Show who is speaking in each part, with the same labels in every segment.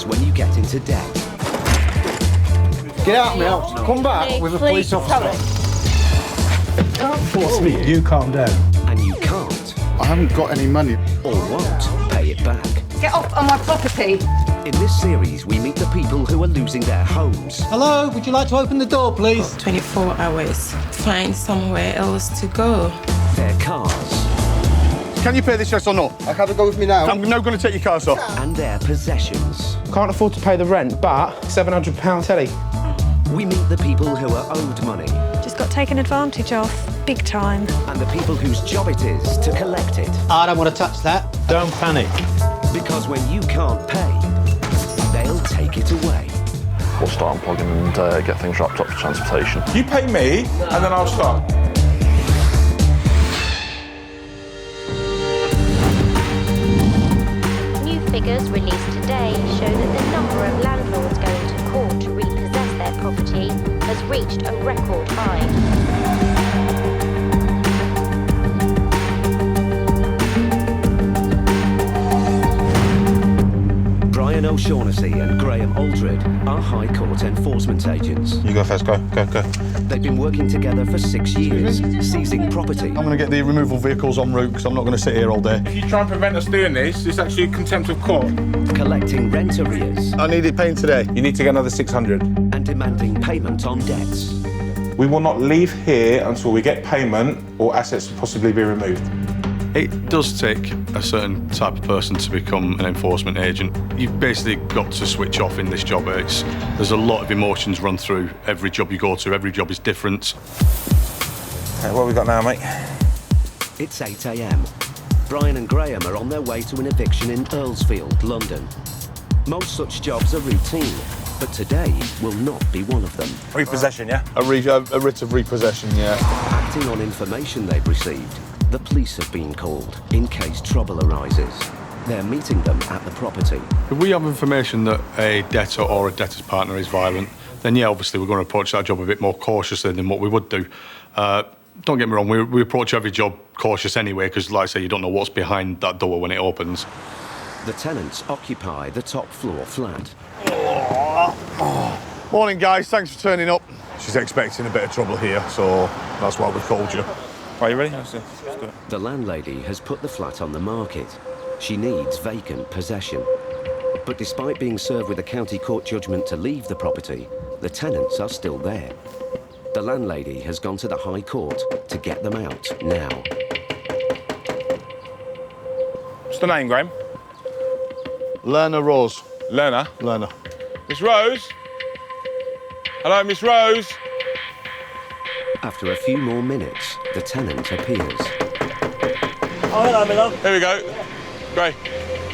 Speaker 1: happens when you get into debt.
Speaker 2: Get out of my house. Come back with a police officer. Can't force me.
Speaker 3: You calm down.
Speaker 1: And you can't.
Speaker 2: I haven't got any money.
Speaker 1: Or won't pay it back.
Speaker 4: Get off on my property.
Speaker 1: In this series, we meet the people who are losing their homes.
Speaker 3: Hello, would you like to open the door, please?
Speaker 5: 24 hours. Find somewhere else to go.
Speaker 1: Their cars.
Speaker 2: Can you pay this, yes or no? I can't go with me now. I'm now going to take your cars off.
Speaker 1: And their possessions.
Speaker 6: Can't afford to pay the rent, but £700 telly.
Speaker 1: We meet the people who are owed money.
Speaker 7: Just got taken advantage of, big time.
Speaker 1: And the people whose job it is to collect it.
Speaker 3: I don't want to touch that. Don't panic.
Speaker 1: Because when you can't pay, they'll take it away.
Speaker 8: We'll start unplugging and get things wrapped up for transportation.
Speaker 9: You pay me, and then I'll start.
Speaker 10: New figures released today show that the number of landlords going to court to repossess their property has reached a record high.
Speaker 1: Brian O'Shaughnessy and Graham Aldred are High Court enforcement agents.
Speaker 9: You go first, go.
Speaker 1: They've been working together for 6 years, seizing property.
Speaker 2: I'm going to get the removal vehicles en route because I'm not going to sit here all day.
Speaker 9: If you try and prevent us doing this, it's actually contempt of court.
Speaker 1: Collecting rent arrears.
Speaker 2: I need it paying today.
Speaker 9: You need to get another 600.
Speaker 1: And demanding payment on debts.
Speaker 9: We will not leave here until we get payment or assets will possibly be removed.
Speaker 11: It does take a certain type of person to become an enforcement agent. You've basically got to switch off in this job. There's a lot of emotions run through every job you go to. Every job is different.
Speaker 9: Hey, what have we got now, mate?
Speaker 1: It's 8 a.m. Brian and Graham are on their way to an eviction in Earlsfield, London. Most such jobs are routine, but today will not be one of them.
Speaker 9: Repossession, yeah?
Speaker 2: A writ of repossession, yeah.
Speaker 1: Acting on information they've received, the police have been called in case trouble arises. They're meeting them at the property.
Speaker 11: If we have information that a debtor or a debtor's partner is violent, then yeah, obviously we're going to approach that job a bit more cautiously than what we would do. Don't get me wrong, we approach every job cautious anyway, because like I say, you don't know what's behind that door when it opens.
Speaker 1: The tenants occupy the top floor flat.
Speaker 2: Morning, guys. Thanks for turning up. She's expecting a bit of trouble here, so that's why we called you.
Speaker 9: Are you ready? Let's go.
Speaker 1: The landlady has put the flat on the market. She needs vacant possession. But despite being served with a county court judgment to leave the property, the tenants are still there. The landlady has gone to the High Court to get them out now.
Speaker 9: What's the name, Graham?
Speaker 2: Lerner Rose.
Speaker 9: Lerner?
Speaker 2: Lerner.
Speaker 9: Miss Rose? Hello, Miss Rose?
Speaker 1: After a few more minutes, the tenant appears.
Speaker 12: Oh, hello, my love.
Speaker 9: Here we go. Great.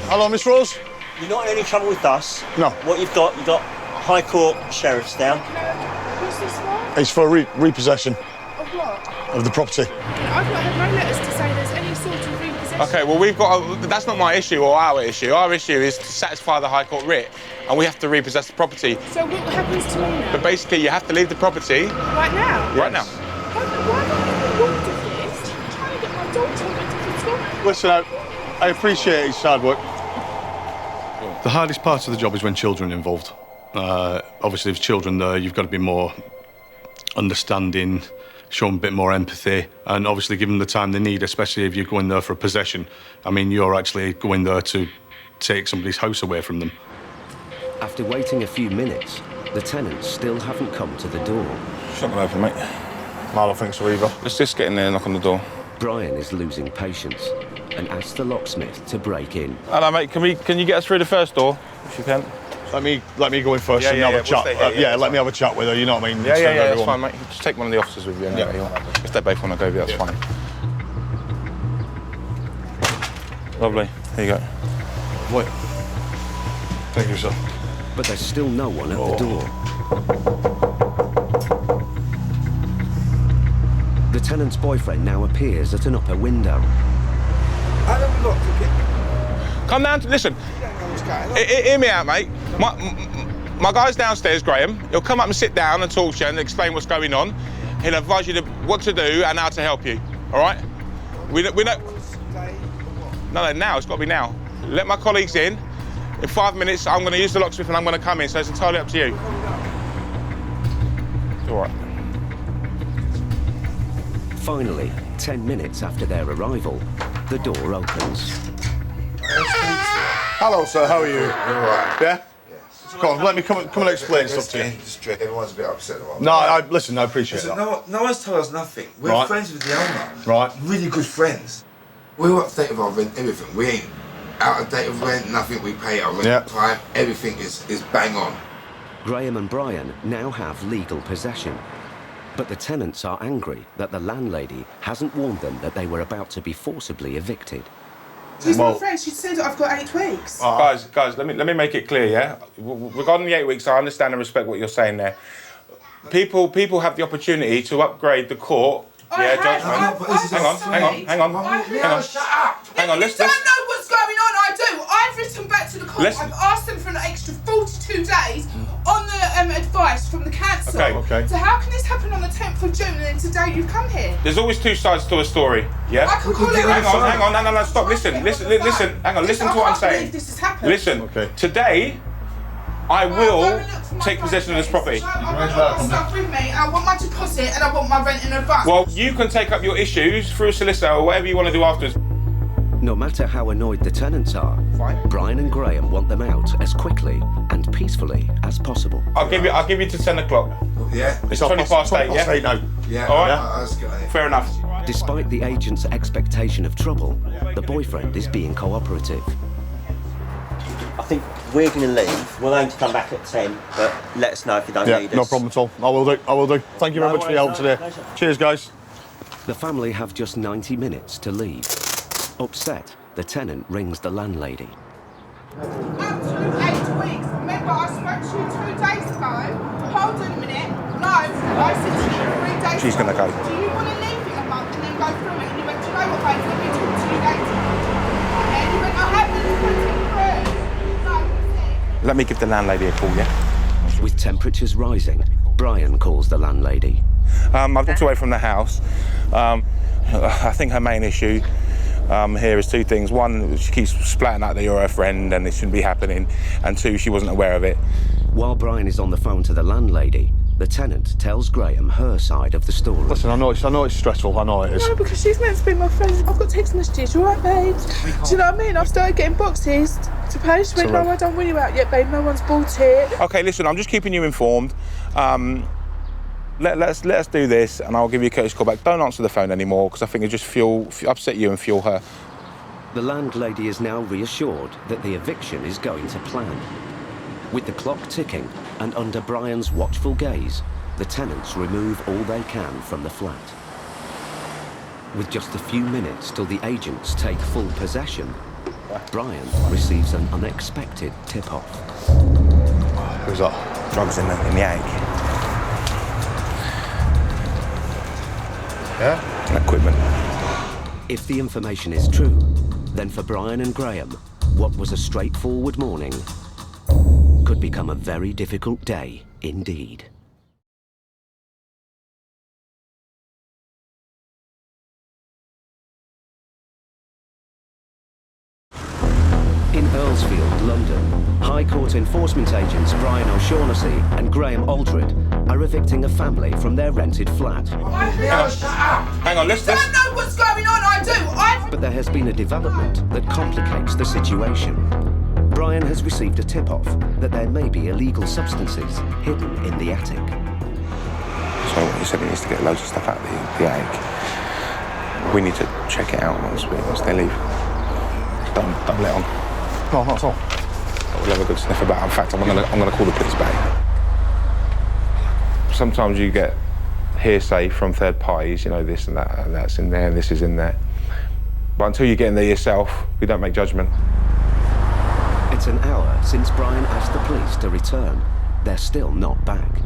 Speaker 2: Hello, Miss Rose.
Speaker 12: You're not in any trouble with us.
Speaker 2: No.
Speaker 12: What you've got High Court sheriffs down.
Speaker 7: What's this for?
Speaker 2: It's for repossession
Speaker 7: Of what?
Speaker 2: of the property.
Speaker 7: I've not had no letters to say there's any sort of repossession.
Speaker 9: OK, well, that's not my issue or our issue. Our issue is to satisfy the High Court writ, and we have to repossess the property.
Speaker 7: So what happens to me now?
Speaker 9: But basically, you have to leave the property.
Speaker 7: Right now?
Speaker 9: Right now.
Speaker 7: Why don't I get warned of this? I'm trying to get my daughter into the school.
Speaker 2: Listen, I appreciate it's hard work.
Speaker 11: The hardest part of the job is when children are involved. Obviously, if children there, you've got to be more understanding, show them a bit more empathy, and obviously give them the time they need, especially if you're going there for a possession. I mean, you're actually going there to take somebody's house away from them.
Speaker 1: After waiting a few minutes, the tenants still haven't come to the door.
Speaker 9: Shut them open, mate.
Speaker 2: I don't think so either.
Speaker 9: Let's just get in there and knock on the door.
Speaker 1: Brian is losing patience and asks the locksmith to break in.
Speaker 9: Hello, mate. Can you get us through the first door, if you can?
Speaker 2: Let me go in first and have a chat. Let me have a chat with her, you know what I mean?
Speaker 9: Yeah, that's fine, mate. Just take one of the officers with you. If they both want to go, that's fine. Lovely. Here you go.
Speaker 2: Wait. Thank you, sir.
Speaker 1: But there's still no one at the door. The tenant's boyfriend now appears at an upper window.
Speaker 2: How do we look to get...
Speaker 9: Come down to... Listen. Hear me out, mate. My guy's downstairs, Graham. He'll come up and sit down and talk to you and explain what's going on. He'll advise you what to do and how to help you, all right? We don't... No, now. It's got to be now. Let my colleagues in. In 5 minutes, I'm going to use the locksmith and I'm going to come in, so it's entirely up to you. All right.
Speaker 1: Finally, 10 minutes after their arrival, the door opens.
Speaker 11: Hello, sir. How are you?
Speaker 2: You're all right.
Speaker 11: Yeah? Go on, let me come and explain stuff to you.
Speaker 2: Everyone's a bit upset about
Speaker 11: No, listen, I appreciate that.
Speaker 2: No one's told us nothing. We're friends with the owner.
Speaker 11: Right.
Speaker 2: Really good friends. We're up to date with our rent, everything. We ain't out of date with rent, nothing. We pay our rent on time. Everything is bang on.
Speaker 1: Graham and Brian now have legal possession. But the tenants are angry that the landlady hasn't warned them that they were about to be forcibly evicted.
Speaker 5: She's my friend. She said I've got 8 weeks.
Speaker 9: Guys, let me make it clear, yeah? Regarding the 8 weeks, I understand and respect what you're saying there. People have the opportunity to upgrade the court. Hang on, let's
Speaker 5: don't know what's going on, I do. I've written back to the court. I've asked them for an extra 42 days on the advice from the council.
Speaker 11: Okay.
Speaker 5: So how can this happen on the 10th of June and then today you've come here?
Speaker 9: There's always two sides to a story, yeah?
Speaker 5: I can call it
Speaker 9: hang on, no, stop, listen, hang on, listen to what I'm saying.
Speaker 5: This has happened.
Speaker 9: Listen, today, I will take possession of this property.
Speaker 5: I want my stuff with me, and I want my deposit, and I want my rent in advance.
Speaker 9: Well, you can take up your issues through a solicitor or whatever you want to do afterwards.
Speaker 1: No matter how annoyed the tenants are, Brian and Graham want them out as quickly and peacefully as possible.
Speaker 9: I'll give you to 10 o'clock.
Speaker 2: Yeah.
Speaker 9: It's 20 past 8, yeah?
Speaker 11: 8 now.
Speaker 2: Yeah.
Speaker 9: All right? Fair enough.
Speaker 1: Despite the agent's expectation of trouble, the boyfriend is being cooperative.
Speaker 12: I think we're going to leave. We'll aim to come back at 10, but let us know if you don't need us.
Speaker 11: No problem at all. I will do. Thank you very much for your help today. Cheers, guys.
Speaker 1: The family have just 90 minutes to leave. Upset, the tenant rings the landlady.
Speaker 5: Absolute 8 weeks. Remember, I spoke to you 2 days ago. Hold on a minute. No, I said to you 3 days
Speaker 9: She's going to go.
Speaker 5: Do you want to leave in a month and then go through it? And you went, do you know what, babe? Let me talk to you later. And you went, I haven't put it through.
Speaker 9: Let me give the landlady a call, yeah?
Speaker 1: With temperatures rising, Brian calls the landlady.
Speaker 9: I've walked away from the house. I think her main issue here is 2 things. One, she keeps splatting out that you're her friend and it shouldn't be happening. And 2, she wasn't aware of it.
Speaker 1: While Brian is on the phone to the landlady, the tenant tells Graham her side of the story.
Speaker 11: Listen, I know it's stressful. I know it is.
Speaker 5: No, because she's meant to be my friend. I've got text messages. You all right, babes? Do you know what I mean? I've started getting boxes to pay. She went, no, I don't want you out yet, babe. No one's bought it.
Speaker 9: Okay, listen, I'm just keeping you informed. Let us do this, and I'll give you a courtesy call back. Don't answer the phone anymore, because I think it just upset you and fuel her.
Speaker 1: The landlady is now reassured that the eviction is going to plan. With the clock ticking and under Brian's watchful gaze, the tenants remove all they can from the flat. With just a few minutes till the agents take full possession, Brian receives an unexpected tip-off.
Speaker 11: Who's that?
Speaker 9: Drugs in the attic.
Speaker 11: Yeah?
Speaker 9: And equipment.
Speaker 1: If the information is true, then for Brian and Graham, what was a straightforward morning could become a very difficult day indeed. In Earlsfield, London, High Court enforcement agents Brian O'Shaughnessy and Graham Aldred are evicting a family from their rented flat.
Speaker 9: Hang on, let's...
Speaker 5: I don't know what's going on, I do.
Speaker 1: But there has been a development that complicates the situation. Brian has received a tip-off that there may be illegal substances hidden in the attic.
Speaker 9: So he said he needs to get loads of stuff out of the attic. We need to check it out once they leave. Don't let on.
Speaker 11: No, not at all.
Speaker 9: We'll have a good sniff about it. In fact, I'm gonna call the police back. Sometimes you get hearsay from third parties, you know, this and that, and that's in there, and this is in there. But until you get in there yourself, we don't make judgment.
Speaker 1: It's an hour since Brian asked the police to return. They're still not back.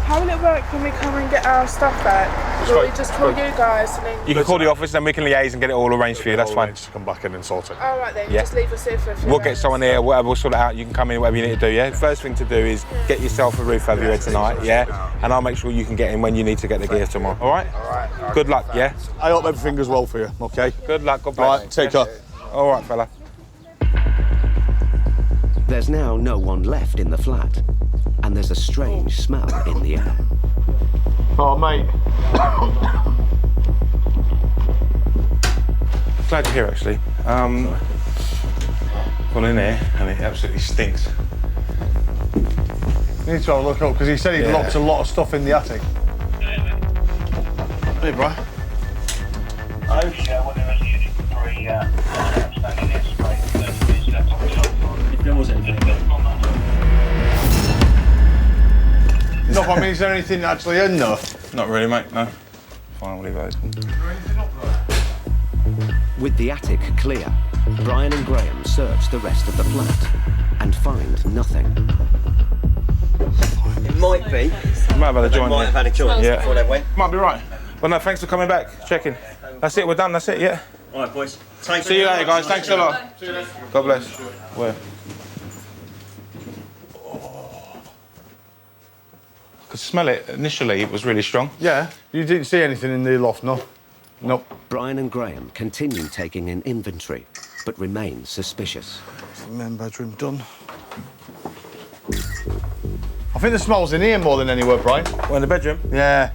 Speaker 5: How will it work when we come and get our stuff back? Will we just call you guys and then...
Speaker 9: You can call the office, then we can liaise and get it all arranged for you, that's fine.
Speaker 11: To come back in and sort it.
Speaker 5: All right then,
Speaker 9: Yeah.
Speaker 5: just leave us here for a few
Speaker 9: We'll
Speaker 5: hours.
Speaker 9: get someone here, whatever, we'll sort it out. You can come in, whatever you need to do, yeah? First thing to do is get yourself a roof over your head tonight, yeah? And I'll make sure you can get in when you need to get the gear tomorrow, all right?
Speaker 2: All right.
Speaker 9: Good luck, yeah?
Speaker 11: I hope everything goes well for you, okay?
Speaker 9: Good luck, God bless.
Speaker 11: All right, take care.
Speaker 9: All right, fella.
Speaker 1: There's now no one left in the flat, and there's a strange smell in the air.
Speaker 6: Oh, mate.
Speaker 9: Glad you're here, actually. Gone in there, and it absolutely stinks.
Speaker 6: You need to have a look up, because he said he'd locked a lot of stuff in the attic. Hey, bro.
Speaker 12: If there was anything.
Speaker 6: No, I mean, is there anything actually in there?
Speaker 9: Not really, mate, no. Fine, we'll leave it open.
Speaker 1: With the attic clear, Brian and Graham search the rest of the flat and find nothing.
Speaker 12: It might be.
Speaker 9: You might have had a joint.
Speaker 12: Might have had a joint before they went.
Speaker 9: Might be right. Well, no, thanks for coming back, checking. That's it, we're done, that's it, yeah?
Speaker 12: All right, boys.
Speaker 9: See you later, guys. Thanks a lot. God bless. Where? I could smell it initially, it was really strong.
Speaker 6: Yeah. You didn't see anything in the loft, no? Nope.
Speaker 1: Brian and Graham continue taking an inventory, but remain suspicious.
Speaker 6: That's the main bedroom done. I think the smell's in here more than anywhere, Brian.
Speaker 9: Well, in the bedroom?
Speaker 6: Yeah.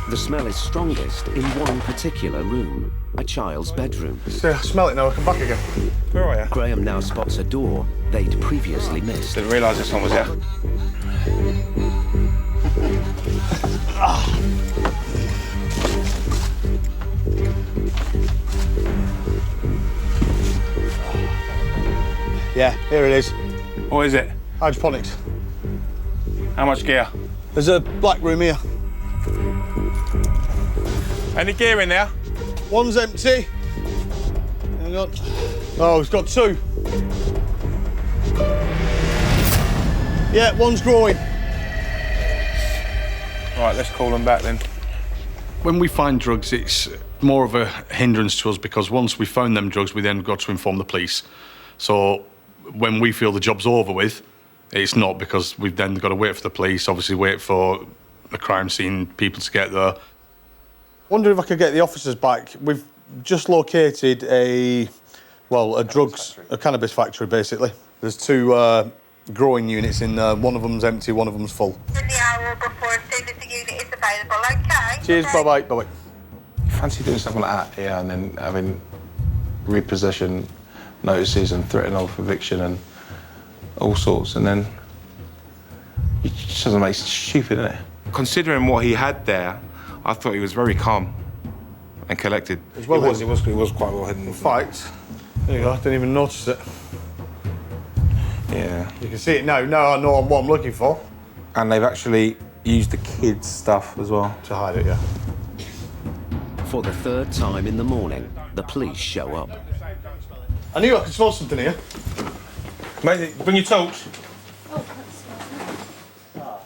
Speaker 1: The smell is strongest in one particular room, a child's bedroom.
Speaker 6: So, smell it now, I come back again.
Speaker 9: Where are you?
Speaker 1: Graham now spots a door they'd previously missed.
Speaker 9: Didn't realise this one was here.
Speaker 6: Yeah, here it is.
Speaker 9: What is it?
Speaker 6: Hydroponics.
Speaker 9: How much gear?
Speaker 6: There's a black room here.
Speaker 9: Any gear in there?
Speaker 6: One's empty. Hang on. Oh, it's got two. Yeah, one's growing.
Speaker 9: Right, let's call them back then.
Speaker 11: When we find drugs, it's more of a hindrance to us because once we found them drugs, we then got to inform the police. So when we feel the job's over with, it's not because we've then got to wait for the police, obviously wait for the crime scene people to get there.
Speaker 6: Wonder if I could get the officers back. We've just located a cannabis factory, basically. There's two growing units in there. One of them's empty, one of them's full.
Speaker 5: The hour before as soon as the unit is available, okay?
Speaker 6: Cheers, bye-bye, bye-bye.
Speaker 9: Fancy doing something like that, yeah, and then having repossession notices and threatening of eviction and all sorts, and then it just doesn't make stupid, innit? Considering what he had there, I thought he was very calm and collected. He was quite well hidden.
Speaker 6: In fact, there you go, I didn't even notice it.
Speaker 9: Yeah.
Speaker 6: You can see it now. Now I know what I'm looking for.
Speaker 9: And they've actually used the kids' stuff as well.
Speaker 6: To hide it, yeah.
Speaker 1: For the third time in the morning, the police show up.
Speaker 6: I knew I could smell something here.
Speaker 9: Mate, bring your torch.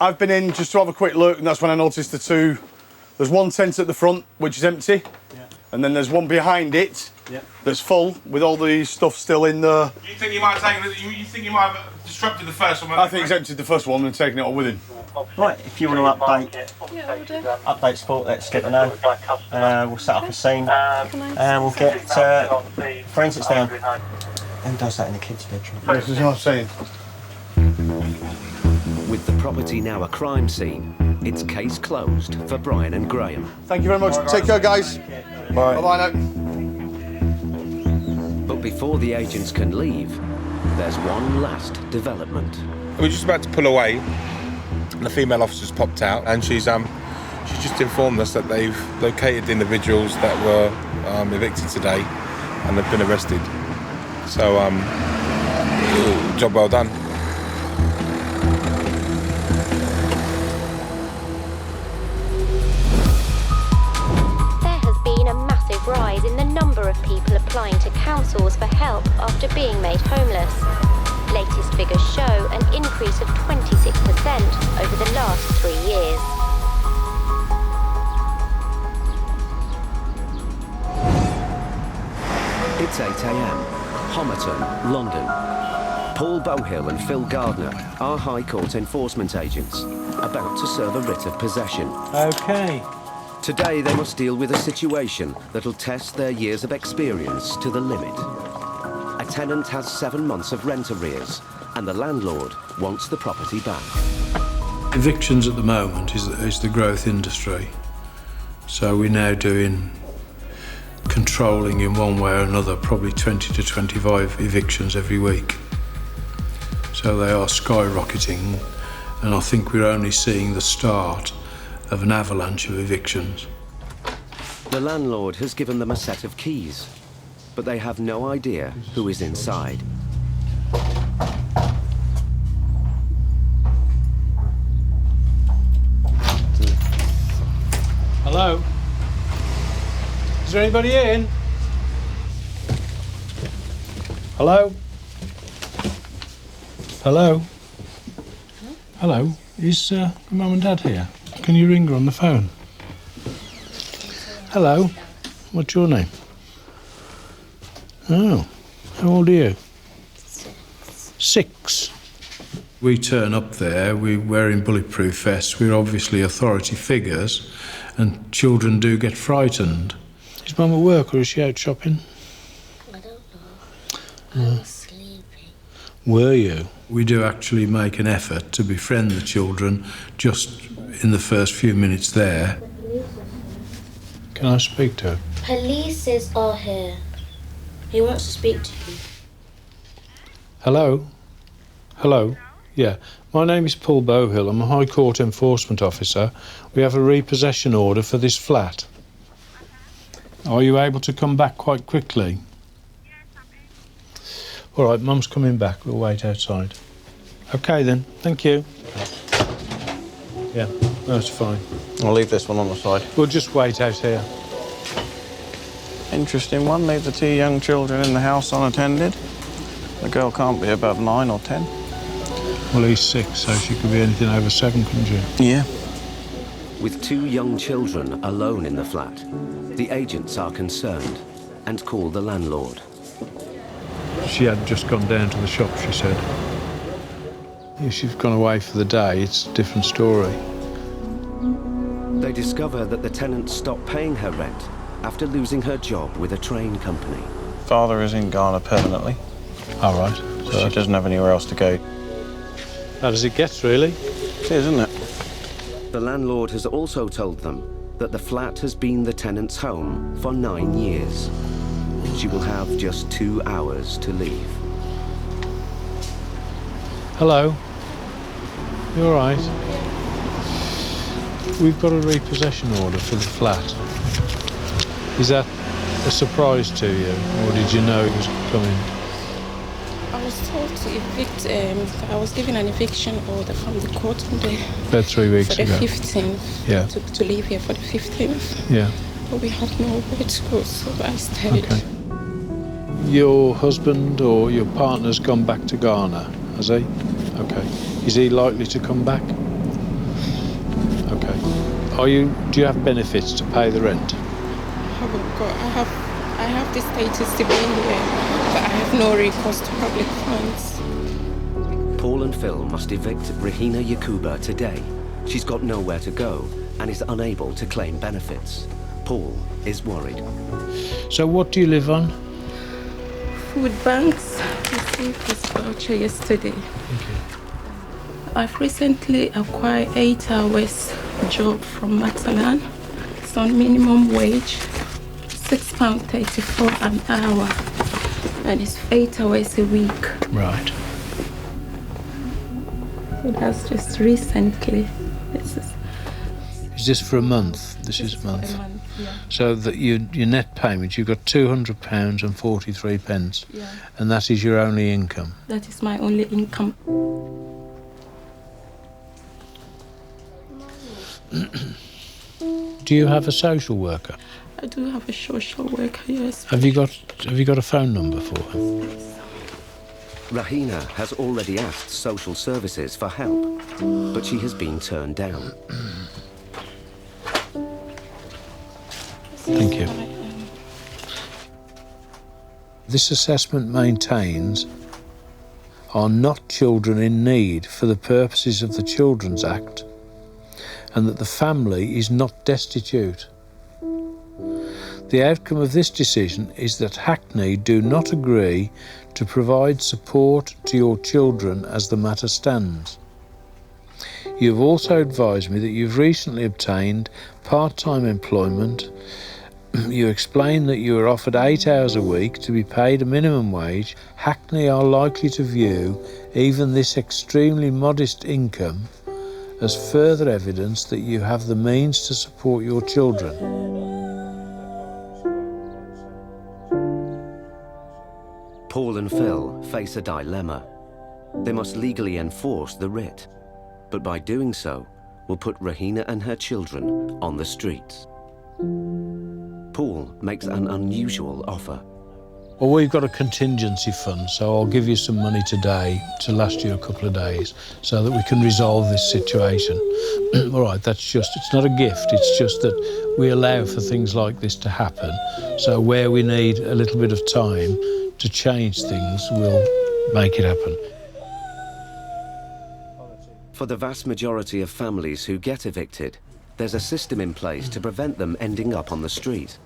Speaker 6: I've been in just to have a quick look, and that's when I noticed the two. There's one tent at the front, which is empty, and then there's one behind it that's full with all the stuff still in there.
Speaker 9: You think you might have taken? You think you might have disrupted the first one?
Speaker 6: I think he's emptied the first one and taken it all with him.
Speaker 12: Right, if you want to update support, let's get to know. We'll set up a scene and we'll get forensics down. Who does that in the kids' bedroom?
Speaker 6: This is what I'm saying.
Speaker 1: With the property now a crime scene, it's case closed for Brian and Graham.
Speaker 6: Thank you very much. Take care, guys.
Speaker 9: Bye.
Speaker 6: Bye-bye now.
Speaker 1: But before the agents can leave, there's one last development.
Speaker 9: We're just about to pull away, and the female officer's popped out, and she's just informed us that they've located the individuals that were evicted today, and they've been arrested. So, job well done.
Speaker 10: There has been a massive rise in the number of people applying to councils for help after being made homeless. Latest figures show an increase of 26% over the last 3 years.
Speaker 1: It's 8 a.m, Homerton, London. Paul Bowhill and Phil Gardner are High Court enforcement agents, about to serve a writ of possession.
Speaker 3: OK.
Speaker 1: Today they must deal with a situation that'll test their years of experience to the limit. A tenant has 7 months of rent arrears, and the landlord wants the property back.
Speaker 4: Evictions at the moment is the growth industry. So we're now doing, controlling in one way or another, probably 20 to 25 evictions every week. So they are skyrocketing, and I think we're only seeing the start of an avalanche of evictions.
Speaker 1: The landlord has given them a set of keys, but they have no idea who is inside.
Speaker 4: Hello? Is there anybody in? Hello? Hello? Hello? Is Mum and Dad here? Can you ring her on the phone? Hello? What's your name? Oh, how old are you? 6. We turn up there, we're wearing bulletproof vests, we're obviously authority figures, and children do get frightened. Is Mum at work or is she out shopping?
Speaker 13: I don't know. I was sleeping.
Speaker 4: Were you? We do actually make an effort to befriend the children just in the first few minutes there. Can I speak to her?
Speaker 13: Police are here. He wants to speak to you.
Speaker 4: Hello? Hello? Yeah. My name is Paul Bowhill. I'm a High Court Enforcement Officer. We have a repossession order for this flat. Are you able to come back quite quickly? All right, Mum's coming back. We'll wait outside. OK then, thank you. Yeah, that's fine.
Speaker 9: I'll leave this one on the side.
Speaker 4: We'll just wait out here.
Speaker 9: Interesting one. Leave the 2 young children in the house unattended. The girl can't be above 9 or 10.
Speaker 4: Well, he's 6, so she could be anything over 7, couldn't she?
Speaker 9: Yeah.
Speaker 1: With 2 young children alone in the flat, the agents are concerned and call the landlord.
Speaker 4: She had just gone down to the shop, she said. If she's gone away for the day, it's a different story.
Speaker 1: They discover that the tenant stopped paying her rent after losing her job with a train company.
Speaker 9: Father is in Ghana permanently.
Speaker 4: All right.
Speaker 9: So she doesn't have anywhere else to go.
Speaker 4: How does it get, really?
Speaker 9: It is, isn't it?
Speaker 1: The landlord has also told them that the flat has been the tenant's home for 9 years. She will have just 2 hours to leave.
Speaker 4: Hello? You all right? We've got a repossession order for the flat. Is that a surprise to you, or did you know it was coming?
Speaker 7: I was told to evict, I was given an eviction order from the court on the...
Speaker 4: About 3 weeks ago.
Speaker 7: For the 15th.
Speaker 4: Yeah.
Speaker 7: To leave here for the 15th.
Speaker 4: Yeah.
Speaker 7: But we had nowhere to go, so I stayed.
Speaker 4: Okay. Your husband or your partner's gone back to Ghana, has he? Okay. Is he likely to come back? Okay. Do you have benefits to pay the rent?
Speaker 7: I have the status to be here, but I have no recourse to public funds.
Speaker 1: Paul and Phil must evict Rahina Yakuba today. She's got nowhere to go and is unable to claim benefits. Paul is worried.
Speaker 4: So what do you live on?
Speaker 7: Food banks. I received this voucher yesterday. I've recently acquired 8 hours job from Matalan. It's on minimum wage, £6.34 an hour, and it's 8 hours a week.
Speaker 4: Right.
Speaker 7: So that's just recently.
Speaker 4: Is this for a month? This is a month.
Speaker 7: Yeah.
Speaker 4: So that your net payment, you've got £200 and 43 pence,
Speaker 7: Yeah.
Speaker 4: and that is your only income.
Speaker 7: That is my only income.
Speaker 4: Do you have a social worker?
Speaker 7: I do have a social worker, yes.
Speaker 4: Have you got a phone number for her?
Speaker 1: Rahina has already asked social services for help, but she has been turned down.
Speaker 4: Thank you. This assessment maintains are not children in need for the purposes of the Children's Act and that the family is not destitute. The outcome of this decision is that Hackney do not agree to provide support to your children as the matter stands. You have also advised me that you've recently obtained part-time employment. You explain that you are offered 8 hours a week to be paid a minimum wage. Hackney are likely to view even this extremely modest income as further evidence that you have the means to support your children.
Speaker 1: Paul and Phil face a dilemma. They must legally enforce the writ, but by doing so, will put Rahina and her children on the streets. Paul makes an unusual offer.
Speaker 4: Well, we've got a contingency fund, so I'll give you some money today to last you a couple of days so that we can resolve this situation. All right, it's not a gift, it's just that we allow for things like this to happen. So where we need a little bit of time to change things, we'll make it happen.
Speaker 1: For the vast majority of families who get evicted, there's a system in place to prevent them ending up on the street.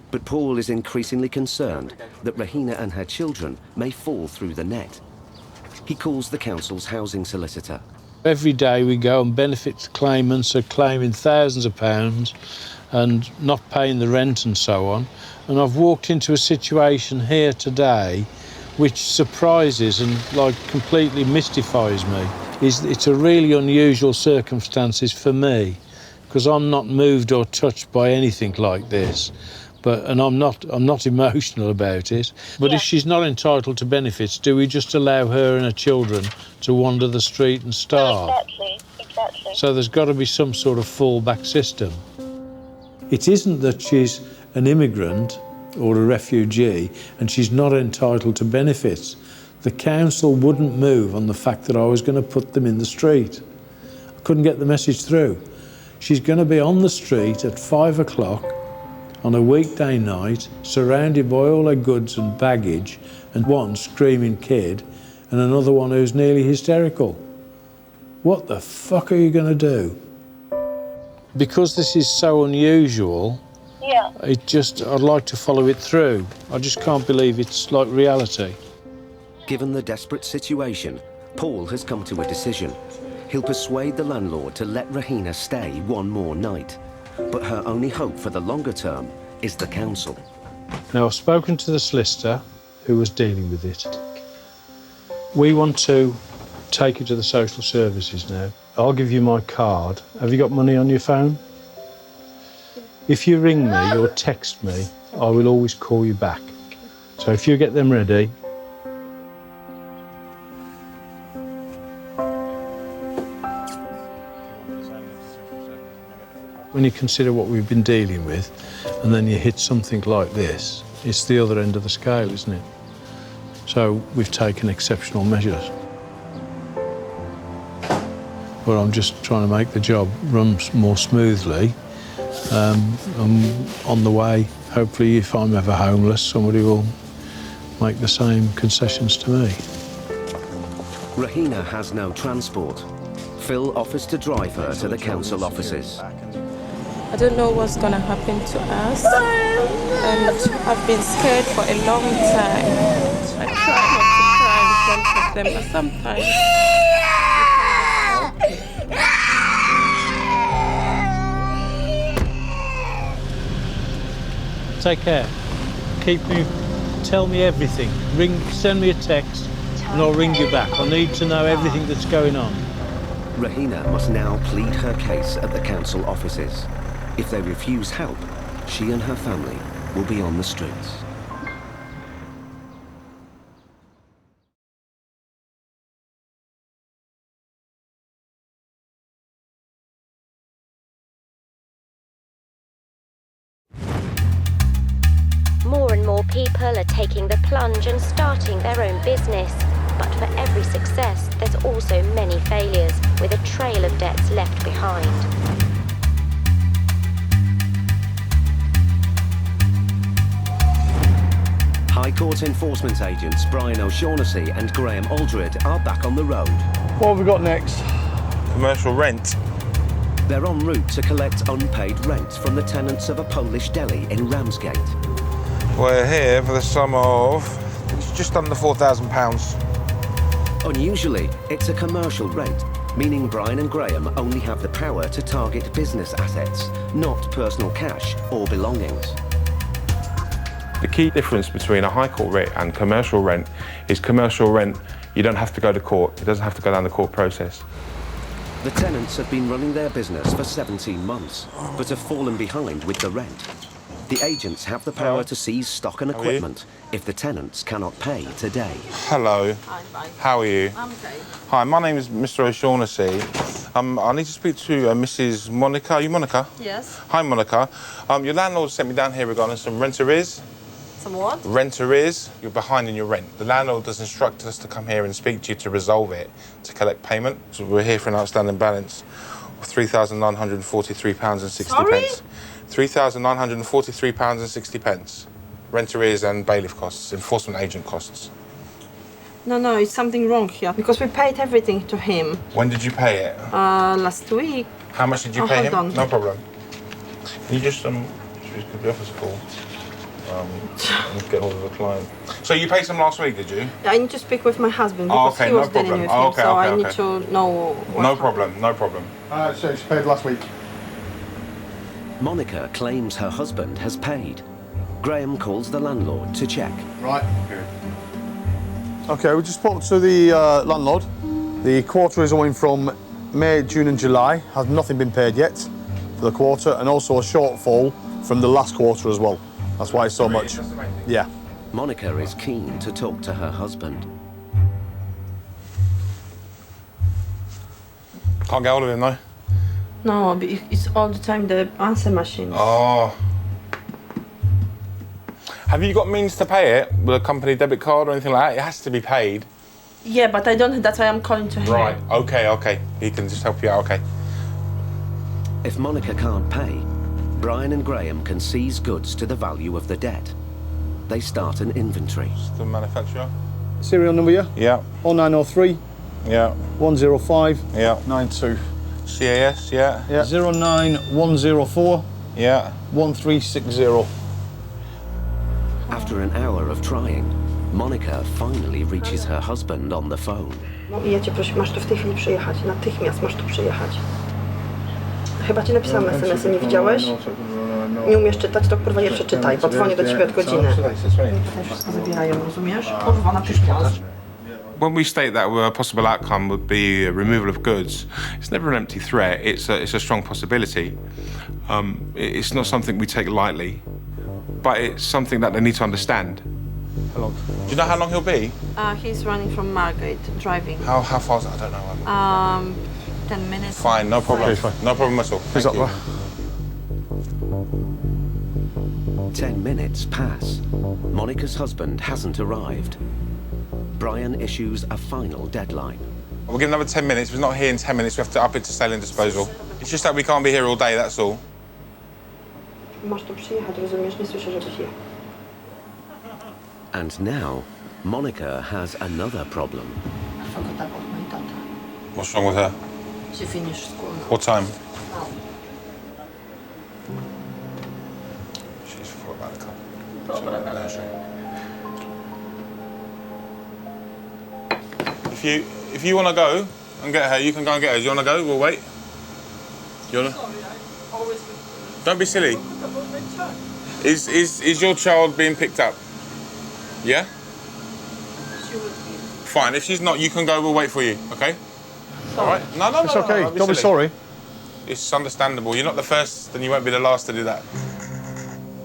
Speaker 1: But Paul is increasingly concerned that Rahina and her children may fall through the net. He calls the council's housing solicitor.
Speaker 4: Every day we go and benefits claimants are claiming thousands of pounds and not paying the rent and so on. And I've walked into a situation here today which surprises and completely mystifies me. It's a really unusual circumstances for me because I'm not moved or touched by anything like this. And I'm not emotional about it. But if she's not entitled to benefits, do we just allow her and her children to wander the street and starve?
Speaker 10: Exactly.
Speaker 4: So there's got to be some sort of fallback system. It isn't that she's an immigrant or a refugee and she's not entitled to benefits. The council wouldn't move on the fact that I was going to put them in the street. I couldn't get the message through. She's going to be on the street at 5 o'clock on a weekday night, surrounded by all her goods and baggage, and one screaming kid, and another one who's nearly hysterical. What the fuck are you going to do? Because this is so unusual, I'd like to follow it through. I just can't believe it's like reality.
Speaker 1: Given the desperate situation, Paul has come to a decision. He'll persuade the landlord to let Rahina stay one more night. But her only hope for the longer term is the council.
Speaker 4: Now, I've spoken to the solicitor who was dealing with it. We want to take it to the social services now. I'll give you my card. Have you got money on your phone? If you ring me or text me, I will always call you back. So if you get them ready. When you consider what we've been dealing with, and then you hit something like this, it's the other end of the scale, isn't it? So we've taken exceptional measures. But I'm just trying to make the job run more smoothly. I'm on the way. Hopefully, if I'm ever homeless, somebody will make the same concessions to me.
Speaker 1: Rahina has no transport. Phil offers to drive her to the council offices.
Speaker 7: I don't know what's going to happen to us, and I've been scared for a long time. I try not to cry in front of them, but sometimes
Speaker 4: Take care. Tell me everything. Send me a text, and I'll ring you back. I need to know everything that's going on.
Speaker 1: Rahina must now plead her case at the council offices. If they refuse help, she and her family will be on the streets.
Speaker 10: More and more people are taking the plunge and starting their own business. But for every success, there's also many failures, with a trail of debts left behind.
Speaker 1: High Court enforcement agents Brian O'Shaughnessy and Graham Aldred are back on the road.
Speaker 6: What have we got next?
Speaker 9: Commercial rent.
Speaker 1: They're en route to collect unpaid rent from the tenants of a Polish deli in Ramsgate.
Speaker 9: We're here for the sum of just under £4,000.
Speaker 1: Unusually, it's a commercial rent, meaning Brian and Graham only have the power to target business assets, not personal cash or belongings.
Speaker 9: The key difference between a high court rent and commercial rent is commercial rent, you don't have to go to court. It doesn't have to go down the court process.
Speaker 1: The tenants have been running their business for 17 months, but have fallen behind with the rent. The agents have the power to seize stock and equipment if the tenants cannot pay today.
Speaker 9: Hello.
Speaker 5: Hi, bye.
Speaker 9: How are you?
Speaker 5: I'm okay.
Speaker 9: Hi, my name is Mr. O'Shaughnessy. I need to speak to Mrs. Monica. Are you Monica?
Speaker 5: Yes.
Speaker 9: Hi, Monica. Your landlord sent me down here regarding some rent arrears.
Speaker 5: Some what?
Speaker 9: Rent arrears. You're behind in your rent. The landlord has instructed us to come here and speak to you to resolve it, to collect payment. So we're here for an outstanding balance of £3,943.60.
Speaker 5: Sorry?
Speaker 9: £3,943.60. Rent arrears and bailiff costs, enforcement agent costs.
Speaker 5: No, it's something wrong here because we paid everything to him.
Speaker 9: When did you pay it?
Speaker 5: Last week.
Speaker 9: How much did you pay him?
Speaker 5: Hold on.
Speaker 9: No problem. Can you just give the office a call? Let's get hold of the client. So you paid some last week, did you?
Speaker 5: I need to speak with my husband because he was dealing with him, so I need to know what
Speaker 9: No problem.
Speaker 6: So it's paid last week.
Speaker 1: Monica claims her husband has paid. Graham calls the landlord to check.
Speaker 6: Right. Okay, we just spoke to the landlord. The quarter is owing from May, June and July. Has nothing been paid yet for the quarter, and also a shortfall from the last quarter as well. That's why it's so much. Yeah.
Speaker 1: Monica is keen to talk to her husband.
Speaker 9: Can't get hold of him, though?
Speaker 5: No, but it's all the time the answer machine.
Speaker 9: Oh. Have you got means to pay it with a company debit card or anything like that? It has to be paid.
Speaker 5: Yeah, but I don't. That's why I'm calling to him.
Speaker 9: Right. Okay. He can just help you out. Okay.
Speaker 1: If Monica can't pay, Brian and Graham can seize goods to the value of the debt. They start an inventory.
Speaker 9: The manufacturer.
Speaker 6: Serial number, yeah?
Speaker 9: Yeah.
Speaker 6: 0903.
Speaker 9: Yeah.
Speaker 6: 105.
Speaker 9: Yeah.
Speaker 6: 92.
Speaker 9: CAS, yeah.
Speaker 6: 09104.
Speaker 9: Yeah.
Speaker 6: 1360.
Speaker 1: After an hour of trying, Monica finally reaches her husband on the phone.
Speaker 5: Ja cię proszę, masz tu w tej chwili przyjechać. Natychmiast masz tu przyjechać. Chyba ci napisałam SMS-y, nie widziałeś? Nie umiesz czytać, to kurwa nie przeczytaj, bo dzwonię do ciebie od godziny. Tutaj wszystko zabierają, rozumiesz? Kurwa, natychmiast.
Speaker 9: When we state that a possible outcome would be a removal of goods, it's never an empty threat, it's a strong possibility. It's not something we take lightly, but it's something that they need to understand. How long? Do you know how long he'll be?
Speaker 5: He's running from Margate, driving.
Speaker 9: How far is it? I don't know.
Speaker 5: 10 minutes.
Speaker 9: Fine, no problem.
Speaker 6: Okay, fine.
Speaker 9: No problem at all. Thank you.
Speaker 1: 10 minutes pass. Monica's husband hasn't arrived. Brian issues a final deadline.
Speaker 9: We'll give another 10 minutes. If he's not here in 10 minutes, we have to up it to sale and disposal. It's just that we can't be here all day, that's all.
Speaker 5: Masz tu przyjechać, rozumiesz? Nie słyszę, żebyś jechał.
Speaker 1: And now, Monica has another problem.
Speaker 5: I forgot about my daughter.
Speaker 9: What's wrong with her?
Speaker 5: She finished school.
Speaker 9: What time?
Speaker 5: Now.
Speaker 9: She's for about a couple. If you want to go and get her, you can go and get her. Do you want to go? We'll wait. You want to? Don't be silly. Is your child being picked up? Yeah?
Speaker 5: She would be.
Speaker 9: Fine. If she's not, you can go. We'll wait for you. Okay? All right. No.
Speaker 6: It's okay.
Speaker 9: No,
Speaker 6: Don't be sorry.
Speaker 9: It's understandable. You're not the first, and you won't be the last to do that.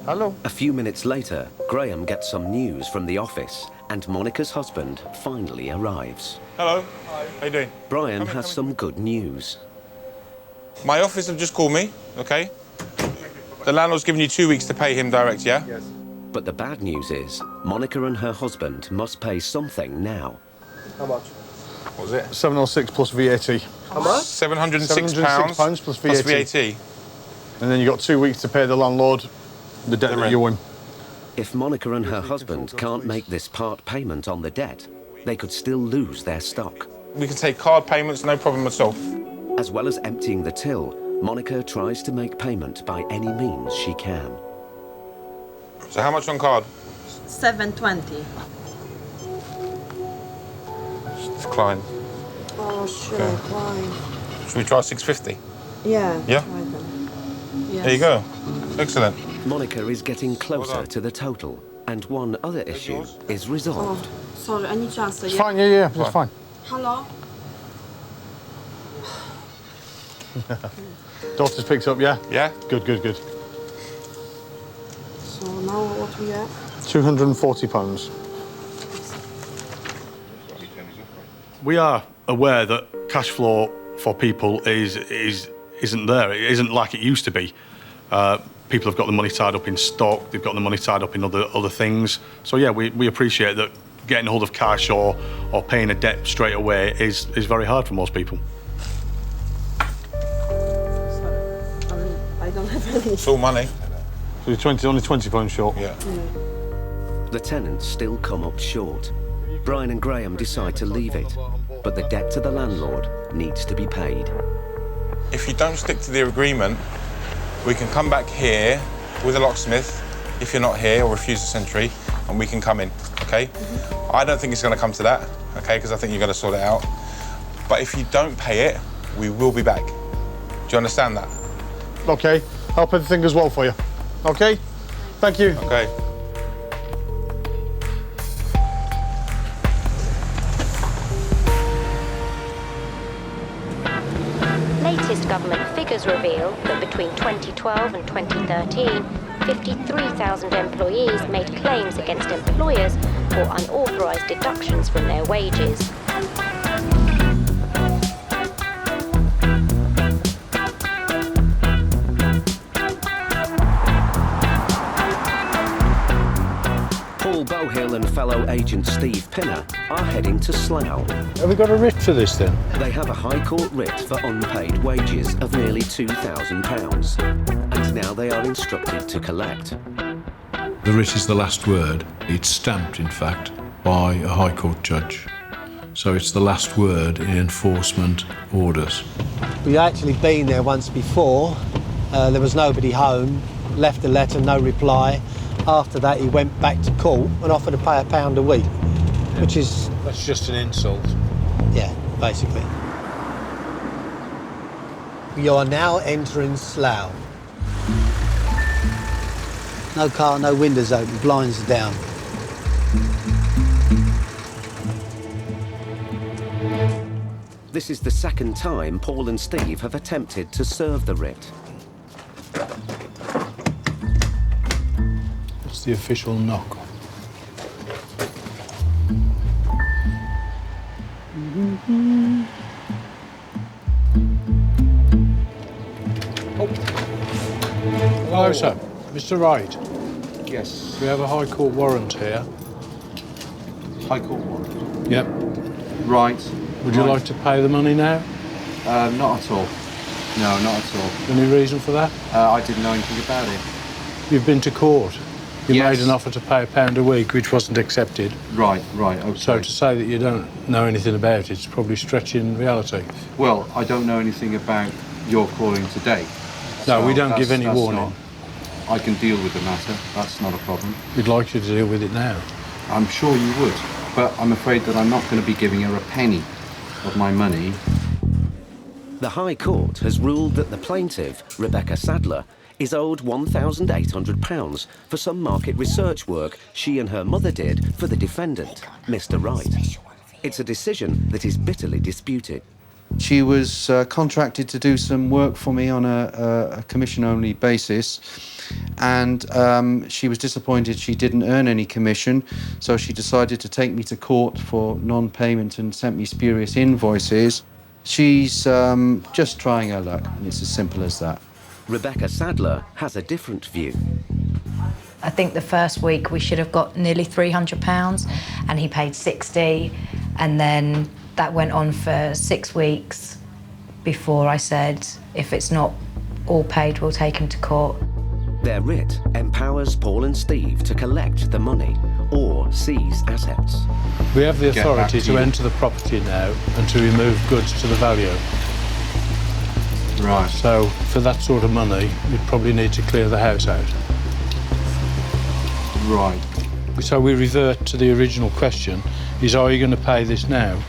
Speaker 6: Hello.
Speaker 1: A few minutes later, Graham gets some news from the office, and Monica's husband finally arrives.
Speaker 9: Hello. Hi. How you doing?
Speaker 1: Brian has some good news.
Speaker 9: My office have just called me. Okay. The landlord's given you 2 weeks to pay him direct, yeah?
Speaker 6: Yes.
Speaker 1: But the bad news is, Monica and her husband must pay something now.
Speaker 6: How much?
Speaker 9: What was it?
Speaker 6: 706 plus VAT.
Speaker 5: How much?
Speaker 9: £706
Speaker 6: plus
Speaker 9: VAT.
Speaker 6: And then you got 2 weeks to pay the landlord the debt that you owe him.
Speaker 1: If Monica and her husband can't make this part payment on the debt, they could still lose their stock.
Speaker 9: We can take card payments, no problem at all.
Speaker 1: As well as emptying the till, Monica tries to make payment by any means she can.
Speaker 9: So how much on card?
Speaker 5: 720.
Speaker 9: Decline.
Speaker 5: Oh, sure,
Speaker 9: Okay.
Speaker 5: why?
Speaker 9: Should we try 650?
Speaker 5: Yeah.
Speaker 9: Yeah?
Speaker 5: Try them. Yes.
Speaker 9: There you go. Excellent.
Speaker 1: Monica is getting closer to the total, and one other issue is resolved.
Speaker 5: Oh, sorry, I need to answer.
Speaker 6: It's fine, yeah, it's fine.
Speaker 5: Hello?
Speaker 6: Daughter's picked up, yeah?
Speaker 9: Yeah?
Speaker 6: Good, good, good.
Speaker 5: So now what we have?
Speaker 6: £240. We are aware that cash flow for people isn't there. It isn't like it used to be. People have got the money tied up in stock, they've got the money tied up in other things. So yeah, we appreciate that getting hold of cash or paying a debt straight away is very hard for most people.
Speaker 5: I don't have any.
Speaker 9: It's all money.
Speaker 6: So you're only £20 short?
Speaker 9: Yeah.
Speaker 1: The tenants still come up short. Brian and Graham decide to leave it, but the debt to the landlord needs to be paid.
Speaker 9: If you don't stick to the agreement, we can come back here with a locksmith if you're not here or refuse a sentry, and we can come in, okay? I don't think it's going to come to that, okay, because I think you're going to sort it out. But if you don't pay it, we will be back. Do you understand that?
Speaker 6: Okay, I'll put the thing as well for you. Okay? Thank you.
Speaker 9: Okay.
Speaker 10: Latest government figures reveal that between 2012 and 2013, 53,000 employees made claims against employers for unauthorised deductions from their wages.
Speaker 1: Paul Bohill and fellow agent Steve Pinner are heading to Slough.
Speaker 4: Have we got a writ for this then?
Speaker 1: They have a High Court writ for unpaid wages of nearly £2,000, and now they are instructed to collect.
Speaker 4: The writ is the last word. It's stamped, in fact, by a High Court judge. So it's the last word in enforcement orders.
Speaker 3: We've actually been there once before. There was nobody home, left a letter, no reply. After that, he went back to court and offered to pay £1 a week, which is...
Speaker 4: That's just an insult.
Speaker 3: Yeah, basically. You are now entering Slough. No car, no windows open, blinds are down.
Speaker 1: This is the second time Paul and Steve have attempted to serve the writ.
Speaker 4: What's the official knock? Hello, sir. Mr. Wright.
Speaker 14: Yes.
Speaker 4: We have a High Court warrant here.
Speaker 14: High Court warrant?
Speaker 4: Yep.
Speaker 14: Right.
Speaker 4: Would you like to pay the money now?
Speaker 14: Not at all. No, not at all.
Speaker 4: Any reason for that?
Speaker 14: I didn't know anything about it.
Speaker 4: You've been to court. You
Speaker 14: Yes.
Speaker 4: made an offer to pay £1 a week, which wasn't accepted.
Speaker 14: Right, okay.
Speaker 4: So to say that you don't know anything about it is probably stretching reality.
Speaker 14: Well, I don't know anything about your calling today.
Speaker 4: No, we don't
Speaker 14: that's-
Speaker 4: give any
Speaker 14: that's
Speaker 4: warning.
Speaker 14: not- I can deal with the matter. That's not a problem.
Speaker 4: We'd like you to deal with it now.
Speaker 14: I'm sure you would, but I'm afraid that I'm not going to be giving her a penny of my money.
Speaker 1: The High Court has ruled that the plaintiff, Rebecca Sadler, is owed £1,800 for some market research work she and her mother did for the defendant, Mr. Wright. It's a decision that is bitterly disputed.
Speaker 14: She was contracted to do some work for me on a commission-only basis, and she was disappointed she didn't earn any commission, so she decided to take me to court for non-payment and sent me spurious invoices. She's just trying her luck, and it's as simple as that.
Speaker 1: Rebecca Sadler has a different view.
Speaker 15: I think the first week we should have got nearly £300 and he paid 60, and then that went on for 6 weeks before I said, if it's not all paid, we'll take him to court.
Speaker 1: Their writ empowers Paul and Steve to collect the money or seize assets.
Speaker 4: We have the
Speaker 14: Get
Speaker 4: authority
Speaker 14: back
Speaker 4: to
Speaker 14: to you.
Speaker 4: enter the property now and to remove goods to the value. Right. So for that sort of money, you'd probably need to clear the house out.
Speaker 14: Right.
Speaker 4: So we revert to the original question, is are you going to pay this now?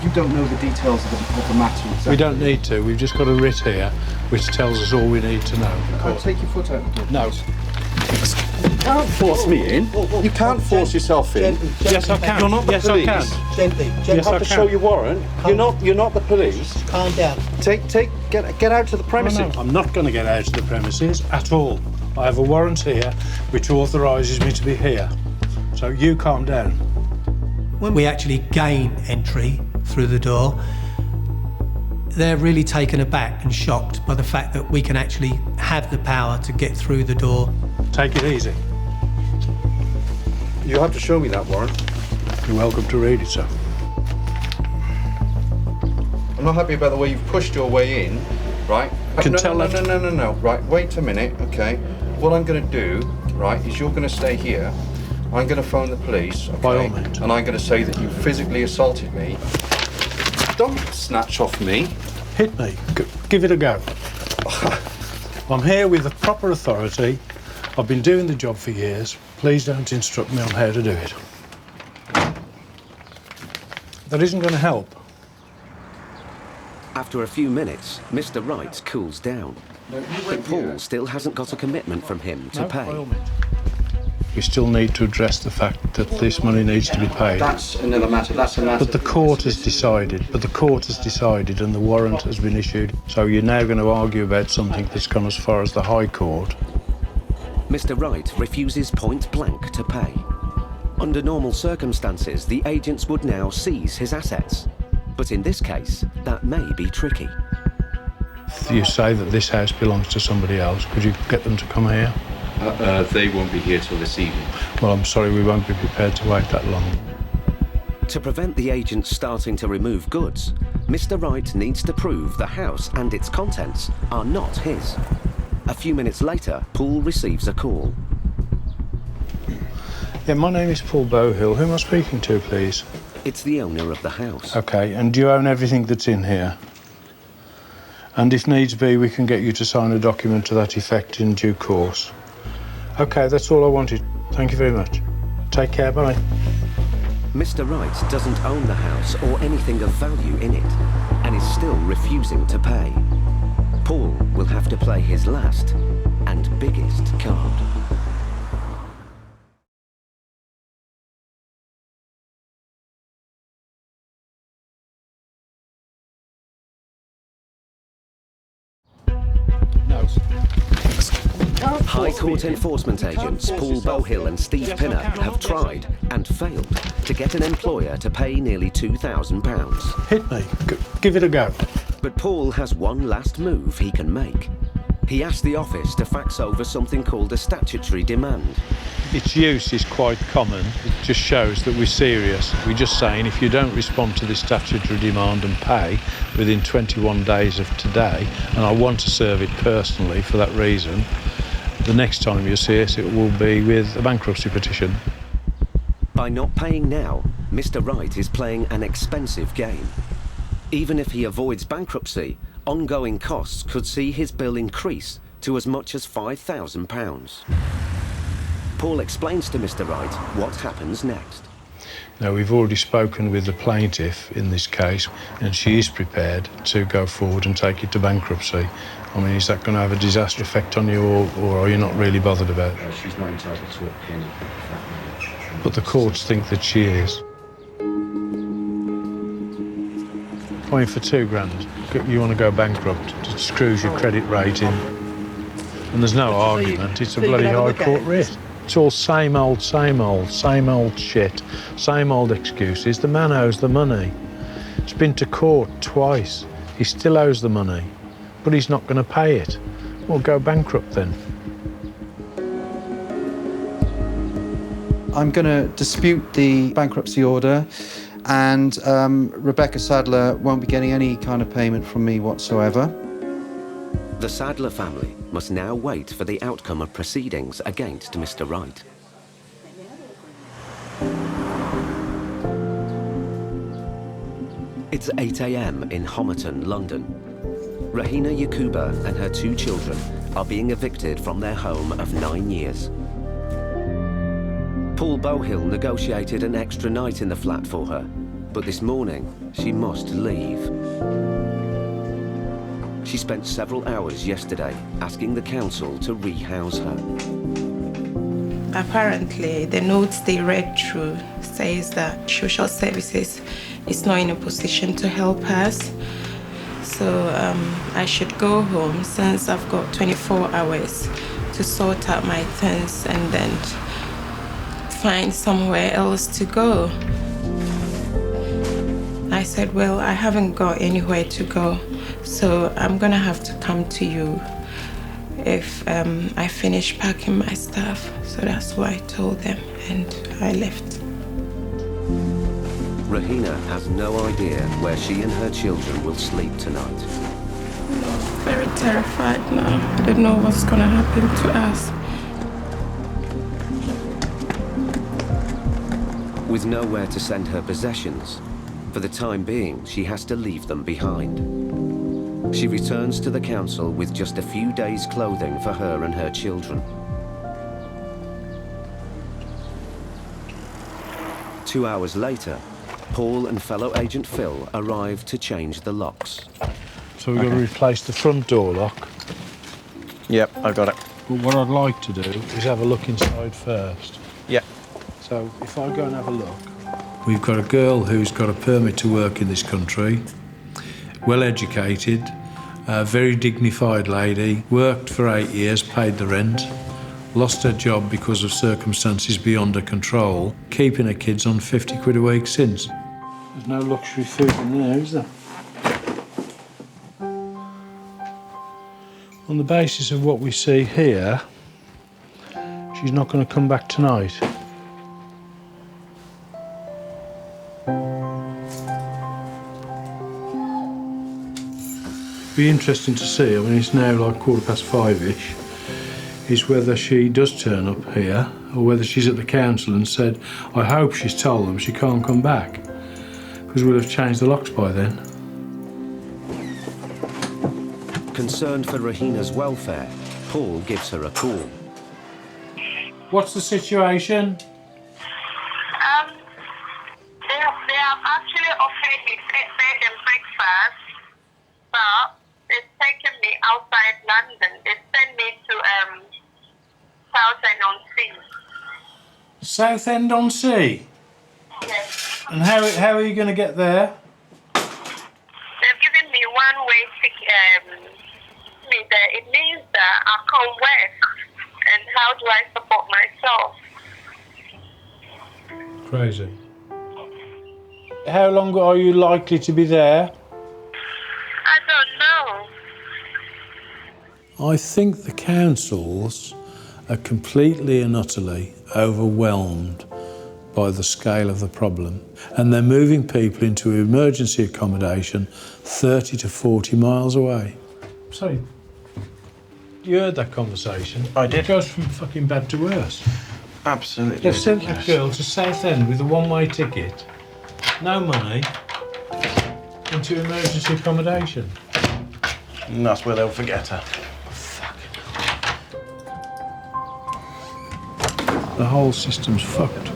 Speaker 14: You don't know the details of the matter exactly.
Speaker 4: We don't need to. We've just got a writ here which tells us all we need to know.
Speaker 14: I'll take your foot out.
Speaker 4: No.
Speaker 14: You can't force me in. You can't force yourself in.
Speaker 4: Yes, I can.
Speaker 14: You're not the
Speaker 4: yes,
Speaker 14: police.
Speaker 4: I can.
Speaker 3: Gently, gently.
Speaker 14: You have to show your warrant. You're not the police.
Speaker 3: Calm down.
Speaker 14: Get out of the premises.
Speaker 4: No, I'm not going to get out of the premises at all. I have a warrant here which authorises me to be here. So you calm down.
Speaker 3: When we actually gain entry through the door, they're really taken aback and shocked by the fact that we can actually have the power to get through the door.
Speaker 4: Take it easy.
Speaker 14: You have to show me that warrant.
Speaker 4: You're welcome to read it, sir.
Speaker 14: I'm not happy about the way you've pushed your way in, right? No. Right, wait a minute, okay? What I'm going to do, right, is you're going to stay here. I'm going to phone the police, okay?
Speaker 4: By all means.
Speaker 14: And I'm going to say that you physically assaulted me. Don't snatch off me.
Speaker 4: Hit me. Give it a go. I'm here with the proper authority. I've been doing the job for years. Please don't instruct me on how to do it. That isn't going to help.
Speaker 1: After a few minutes, Mr. Wright cools down. But Paul still hasn't got a commitment from him to pay.
Speaker 4: By all means. We still need to address the fact that this money needs to be paid.
Speaker 14: That's another matter. That's a matter.
Speaker 4: But the court has decided. And the warrant has been issued. So you're now going to argue about something that's gone as far as the High Court.
Speaker 1: Mr. Wright refuses point blank to pay. Under normal circumstances, the agents would now seize his assets. But in this case, that may be tricky.
Speaker 4: You say that this house belongs to somebody else. Could you get them to come here?
Speaker 14: They won't be here till this evening.
Speaker 4: Well, I'm sorry, we won't be prepared to wait that long.
Speaker 1: To prevent the agents starting to remove goods, Mr. Wright needs to prove the house and its contents are not his. A few minutes later, Paul receives a call.
Speaker 4: Yeah, my name is Paul Bowhill. Who am I speaking to, please?
Speaker 1: It's the owner of the house.
Speaker 4: OK, and do you own everything that's in here? And if needs be, we can get you to sign a document to that effect in due course. OK, that's all I wanted. Thank you very much. Take care, bye.
Speaker 1: Mr. Wright doesn't own the house or anything of value in it, and is still refusing to pay. Paul will have to play his last and biggest card. High Court enforcement agents Paul Bowhill and Steve Pinner have tried and failed to get an employer to pay nearly £2,000.
Speaker 4: Hit me. Give it a go.
Speaker 1: But Paul has one last move he can make. He asked the office to fax over something called a statutory demand.
Speaker 4: Its use is quite common. It just shows that we're serious. We're just saying if you don't respond to this statutory demand and pay within 21 days of today, and I want to serve it personally for that reason, the next time you see us, it will be with a bankruptcy petition.
Speaker 1: By not paying now, Mr. Wright is playing an expensive game. Even if he avoids bankruptcy, ongoing costs could see his bill increase to as much as £5,000. Paul explains to Mr. Wright what happens next.
Speaker 4: Now, we've already spoken with the plaintiff in this case, and she is prepared to go forward and take it to bankruptcy. I mean, is that going to have a disaster effect on you, or are you not really bothered about it?
Speaker 14: She's not entitled to it.
Speaker 4: But the courts think that she is. I mean, for £2,000, you want to go bankrupt, it screws your credit rating. And there's no argument, it's a bloody High Court writ. It's all same old shit, same old excuses. The man owes the money. It's been to court twice. He still owes the money, but he's not going to pay it. Well, go bankrupt then.
Speaker 14: I'm going to dispute the bankruptcy order, and Rebecca Sadler won't be getting any kind of payment from me whatsoever.
Speaker 1: The Sadler family must now wait for the outcome of proceedings against Mr. Wright. It's 8 AM in Homerton, London. Rahina Yakuba and her 2 children are being evicted from their home of 9 years. Paul Bohill negotiated an extra night in the flat for her, but this morning she must leave. She spent several hours yesterday asking the council to rehouse her.
Speaker 7: Apparently, the notes they read through says that social services is not in a position to help us. So I should go home since I've got 24 hours to sort out my things and then find somewhere else to go. I said, well, I haven't got anywhere to go, so I'm gonna have to come to you if I finish packing my stuff. So that's what I told them, and I left.
Speaker 1: Rahina has no idea where she and her children will sleep tonight.
Speaker 7: Very terrified now. I don't know what's gonna happen to us.
Speaker 1: With nowhere to send her possessions, for the time being, she has to leave them behind. She returns to the council with just a few days' clothing for her and her children. 2 hours later, Paul and fellow agent Phil arrive to change the locks.
Speaker 4: So we've got to replace the front door lock.
Speaker 12: Yep, I got it.
Speaker 4: But what I'd like to do is have a look inside first.
Speaker 12: Yep.
Speaker 4: So if I go and have a look. We've got a girl who's got a permit to work in this country, well educated, a very dignified lady, worked for 8 years, paid the rent, lost her job because of circumstances beyond her control, keeping her kids on 50 quid a week since. There's no luxury food in there, is there? On the basis of what we see here, she's not going to come back tonight. Be interesting to see, I mean it's now like 5:15-ish, is whether she does turn up here or whether she's at the council and said, I hope she's told them she can't come back, because we'll have changed the locks by then.
Speaker 1: Concerned for Rahina's welfare, Paul gives her a call.
Speaker 4: What's the situation?
Speaker 16: They have actually offered me bed and breakfast, but they've taken me outside London. They sent me to Southend-on-Sea.
Speaker 4: Southend-on-Sea?
Speaker 16: Yes.
Speaker 4: And how are you going to get there?
Speaker 16: They've given me one-way ticket. There. It means that I can't work. And how do I support myself?
Speaker 4: Crazy. How long are you likely to be there?
Speaker 16: I don't know.
Speaker 4: I think the councils are completely and utterly overwhelmed by the scale of the problem, and they're moving people into emergency accommodation 30 to 40 miles away. Sorry, you heard that conversation?
Speaker 12: I did.
Speaker 4: It goes from fucking bad to worse.
Speaker 12: Absolutely.
Speaker 4: They've sent that girl to Southend with a one-way ticket, no money, into emergency accommodation.
Speaker 12: And that's where they'll forget her.
Speaker 4: The whole system's fucked.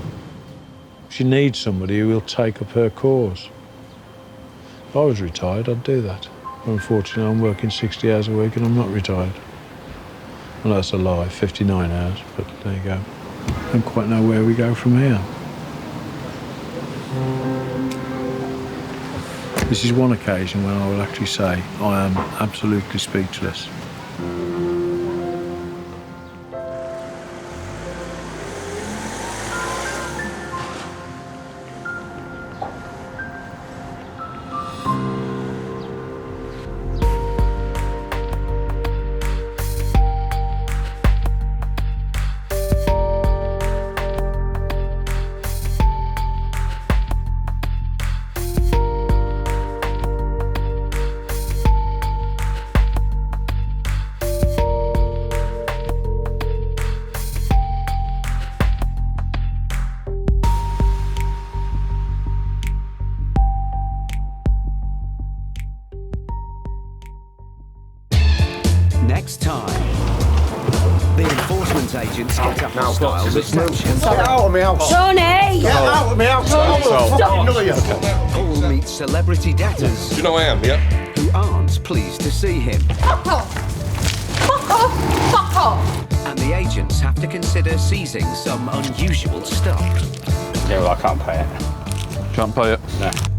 Speaker 4: She needs somebody who will take up her cause. If I was retired, I'd do that. Unfortunately, I'm working 60 hours a week and I'm not retired. Well, that's a lie, 59 hours, but there you go. I don't quite know where we go from here. This is one occasion when I will actually say I am absolutely speechless.
Speaker 1: next time. The enforcement agents get a hostile reception.
Speaker 17: Get out of my house!
Speaker 18: Tony!
Speaker 17: Get out of my house!
Speaker 1: Paul meets celebrity debtors.
Speaker 19: Do you know who I am, yeah?
Speaker 1: Who aren't pleased to see him.
Speaker 18: Fuck off! Fuck off! Fuck off!
Speaker 1: And the agents have to consider seizing some unusual stuff.
Speaker 20: Yeah, well, I can't pay it.
Speaker 8: Can't pay it?
Speaker 20: No.